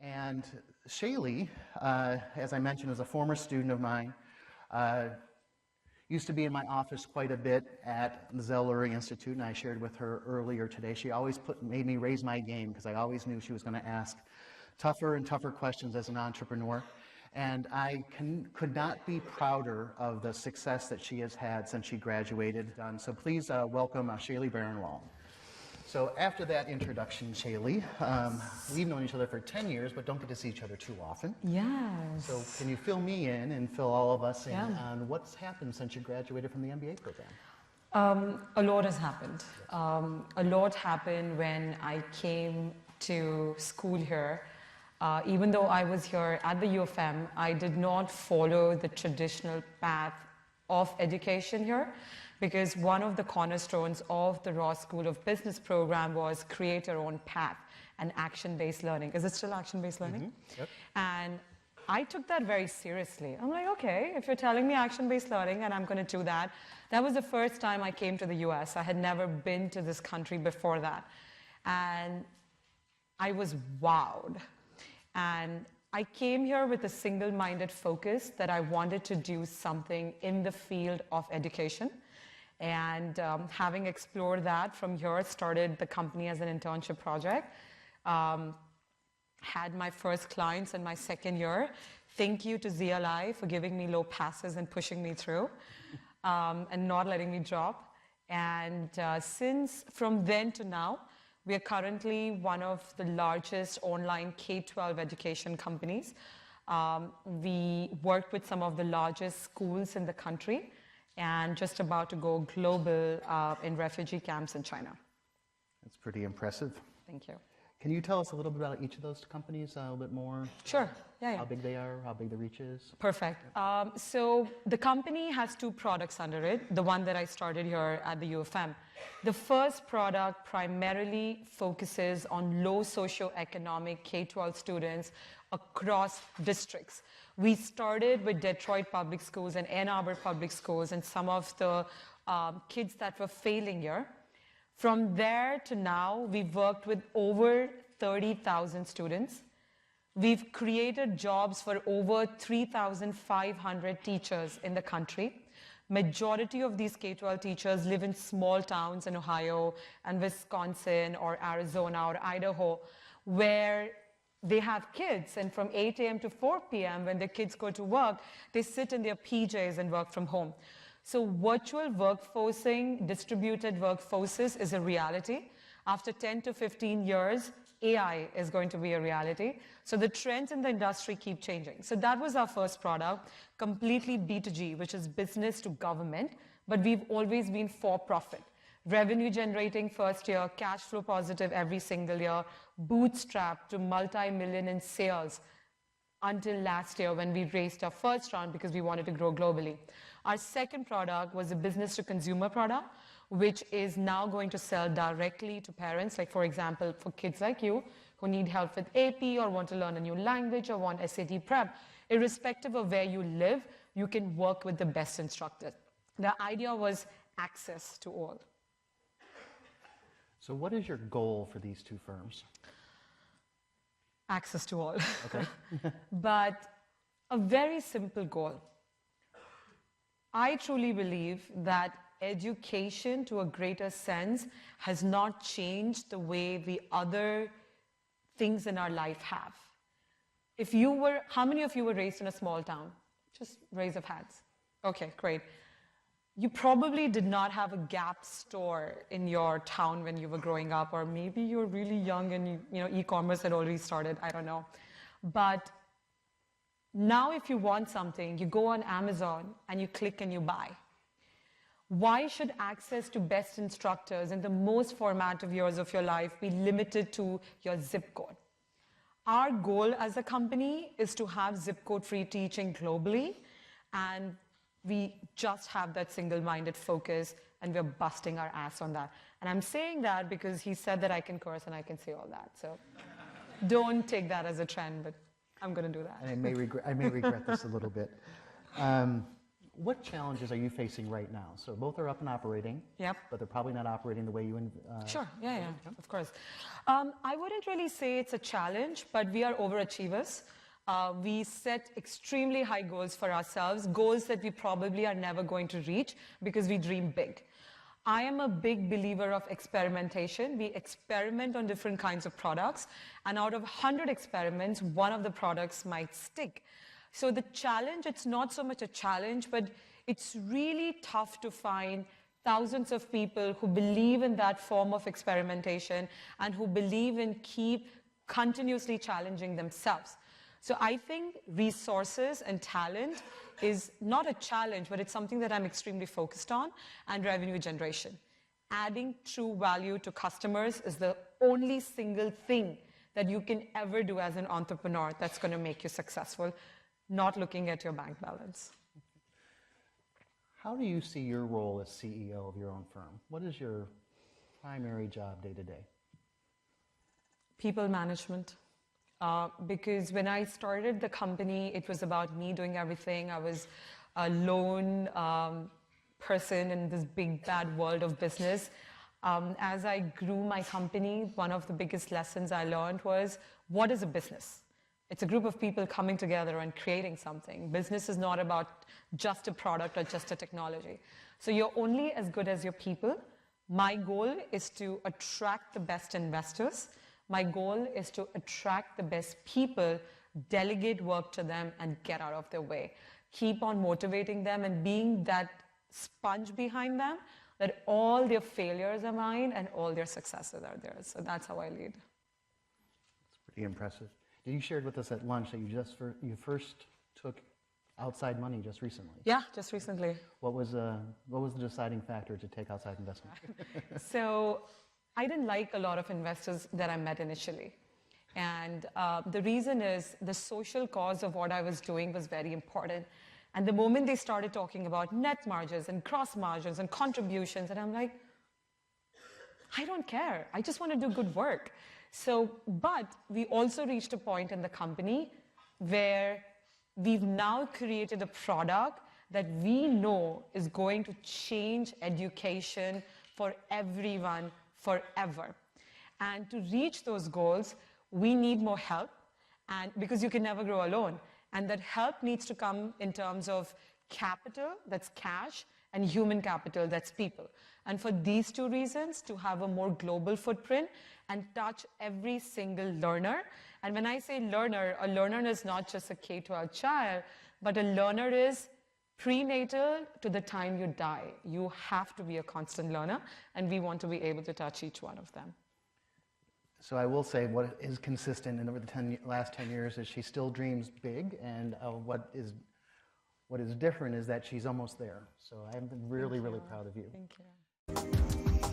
And Shaily, as I mentioned, is a former student of mine. Used to be in my office quite a bit at the Zell-Lurie Institute, and I shared with her earlier today. She always made me raise my game because I always knew she was going to ask tougher and tougher questions as an entrepreneur. And I could not be prouder of the success that she has had since she graduated. So please welcome Shaily Baranwal. So after that introduction, Shaily, we've known each other for 10 years, but don't get to see each other too often. Yes. So can you fill me in and fill all of us in on what's happened since you graduated from the MBA program? A lot has happened. A lot happened when I came to school here. Even though I was here at the U of M, I did not follow the traditional path of education here, because one of the cornerstones of the Ross School of Business program was create your own path and action-based learning. Is it still action-based learning? Mm-hmm. Yep. And I took that very seriously. I'm like, okay, if you're telling me action-based learning and I'm going to do that. That was the first time I came to the US. I had never been to this country before that. And I was wowed. And I came here with a single-minded focus that I wanted to do something in the field of education. And having explored that from here, started the company as an internship project. Had my first clients in my second year. Thank you to ZLI for giving me low passes and pushing me through and not letting me drop. And since from then to now, we are currently one of the largest online K-12 education companies. We work with some of the largest schools in the country and just about to go global in refugee camps in China. That's pretty impressive. Thank you. Can you tell us a little bit about each of those companies, a little bit more? Sure. Yeah. How big they are, how big the reach is? Perfect. So the company has two products under it, the one that I started here at the U of M. The first product primarily focuses on low socioeconomic K-12 students across districts. We started with Detroit Public Schools and Ann Arbor Public Schools and some of the kids that were failing here. From there to now, we've worked with over 30,000 students. We've created jobs for over 3,500 teachers in the country. Majority of these K-12 teachers live in small towns in Ohio and Wisconsin or Arizona or Idaho, where they have kids, and from 8 a.m. to 4 p.m. when their kids go to work, they sit in their PJs and work from home. So virtual workforcing, distributed workforces is a reality. After 10 to 15 years, AI is going to be a reality. So the trends in the industry keep changing. So that was our first product, completely B2G, which is business to government, but we've always been for profit. Revenue generating first year, cash flow positive every single year, bootstrapped to multi-million in sales until last year when we raised our first round because we wanted to grow globally. Our second product was a business to consumer product, which is now going to sell directly to parents, like for example, for kids like you who need help with AP or want to learn a new language or want SAT prep. Irrespective of where you live, you can work with the best instructors. The idea was access to all. So what is your goal for these two firms? Access to all. Okay. But a very simple goal. I truly believe that education, to a greater sense, has not changed the way the other things in our life have. How many of you were raised in a small town? Just raise of hands. Okay, great. You probably did not have a Gap store in your town when you were growing up, or maybe you were really young and e-commerce had already started, I don't know. But now if you want something, you go on Amazon and you click and you buy. Why should access to best instructors in the most formative years of your life be limited to your zip code? Our goal as a company is to have zip code free teaching globally, and we just have that single-minded focus, and we're busting our ass on that. And I'm saying that because he said that I can curse and I can say all that. So don't take that as a trend, but I'm going to do that. And I may regret this a little bit. what challenges are you facing right now? So both are up and operating, Yep. but they're probably not operating the way you... Sure, yeah, of course. I wouldn't really say it's a challenge, but we are overachievers. We set extremely high goals for ourselves, goals that we probably are never going to reach because we dream big. I am a big believer of experimentation. We experiment on different kinds of products, and out of 100 experiments, one of the products might stick. So the challenge, it's not so much a challenge, but it's really tough to find thousands of people who believe in that form of experimentation and who believe in keep continuously challenging themselves. So I think resources and talent is not a challenge, but it's something that I'm extremely focused on, and revenue generation. Adding true value to customers is the only single thing that you can ever do as an entrepreneur that's going to make you successful, not looking at your bank balance. How do you see your role as CEO of your own firm? What is your primary job day to day? People management. Because when I started the company, it was about me doing everything. I was a lone person in this big, bad world of business. As I grew my company, one of the biggest lessons I learned was, what is a business? It's a group of people coming together and creating something. Business is not about just a product or just a technology. So you're only as good as your people. My goal is to attract the best investors. My goal is to attract the best people, delegate work to them, and get out of their way. Keep on motivating them and being that sponge behind them, that all their failures are mine and all their successes are theirs. So that's how I lead. It's pretty impressive. You shared with us at lunch that you first took outside money just recently. Yeah, just recently. What was the deciding factor to take outside investment? So I didn't like a lot of investors that I met initially. And the reason is the social cause of what I was doing was very important. And the moment they started talking about net margins and cross margins and contributions, and I'm like, I don't care. I just want to do good work. So, but we also reached a point in the company where we've now created a product that we know is going to change education for everyone forever. And to reach those goals, we need more help, and because you can never grow alone. And that help needs to come in terms of capital, that's cash, and human capital, that's people. And for these two reasons, to have a more global footprint and touch every single learner. And when I say learner, a learner is not just a K-12 child, but a learner is prenatal to the time you die. You have to be a constant learner, and we want to be able to touch each one of them. So I will say what is consistent in over the last 10 years is she still dreams big, and what is different is that she's almost there. So I'm really, really proud of you. Thank you.